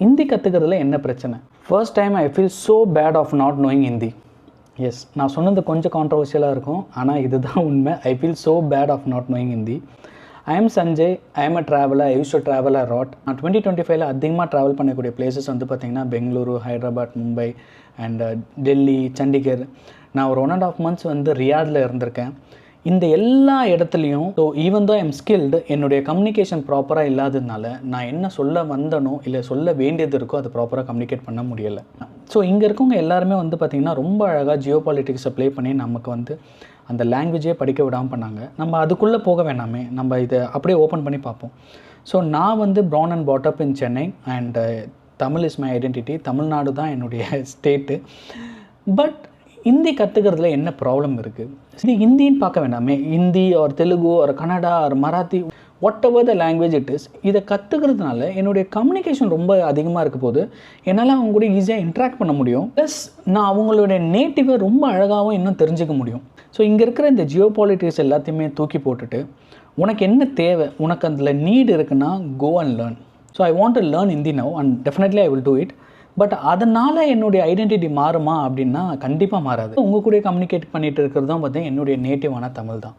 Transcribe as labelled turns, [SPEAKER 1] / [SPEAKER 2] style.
[SPEAKER 1] ஹிந்தி கற்றுக்கிறதுல என்ன பிரச்சனை? First time I feel so bad of not knowing Hindi. Yes, நான் சொன்னது கொஞ்சம் கான்ட்ரவர்ஷியலாக இருக்கும், ஆனால் இதுதான் உண்மை. I feel so bad of not knowing Hindi. I am Sanjay, I am a traveller. I use to travel a lot. நான் 2025 அதிகமாக ட்ராவல் பண்ணக்கூடிய பிளேசஸ் வந்து பார்த்திங்கன்னா பெங்களூரு, ஹைதராபாத், மும்பை அண்ட் டெல்லி, சண்டிகர். நான் ஒரு 1.5 months வந்து ரியாதில் இருந்திருக்கேன். இந்த எல்லா இடத்துலையும் so even though I'm skilled, என்னுடைய கம்யூனிகேஷன் ப்ராப்பராக இல்லாததுனால நான் என்ன சொல்ல வந்தனோ இல்லை சொல்ல வேண்டியது இருக்கோ அதை ப்ராப்பராக கம்யூனிகேட் பண்ண முடியலை. ஸோ இங்கே இருக்கவங்க எல்லாருமே வந்து பார்த்திங்கன்னா ரொம்ப அழகாக ஜியோ பாலிட்டிக்ஸை ப்ளே பண்ணி நமக்கு வந்து அந்த லாங்குவேஜே படிக்க விடாமல் பண்ணாங்க. நம்ம அதுக்குள்ளே போக வேணாமே, நம்ம இதை அப்படியே ஓப்பன் பண்ணி பார்ப்போம். ஸோ நான் வந்து born and brought up in Chennai and Tamil is my identity. Tamil Nadu தான் என்னுடைய ஸ்டேட்டு. பட் ஹிந்தி கற்றுக்கிறதுல என்ன ப்ராப்ளம் இருக்குது? இது ஹிந்தின்னு பார்க்க வேண்டாமே, ஹிந்தி ஒரு தெலுங்கு ஒரு கன்னடா ஒரு Marathi, what ever the language it is, இதை கற்றுக்கிறதுனால என்னுடைய கம்யூனிகேஷன் ரொம்ப அதிகமாக இருக்க போது என்னால் அவங்க கூட ஈஸியாக இன்ட்ராக்ட் பண்ண முடியும். ப்ளஸ் நான் அவங்களுடைய நேட்டிவை ரொம்ப அழகாகவும் இன்னும் தெரிஞ்சுக்க முடியும். ஸோ இங்கே இருக்கிற இந்த ஜியோ பாலிட்டிக்ஸ் எல்லாத்தையுமே தூக்கி போட்டுட்டு உனக்கு என்ன தேவை, உனக்கு அதில் நீட் இருக்குன்னா go and learn. So I want to learn Hindi now and definitely I will do it. But அதனால் என்னுடைய ஐடென்டிட்டி மாறுமா அப்படின்னா கண்டிப்பாக மாறாது. உங்கள் கூட கம்யூனிகேட் பண்ணிகிட்டு இருக்கிறது தான் பார்த்தீங்கன்னா என்னுடைய நேட்டிவான தமிழ் தான்.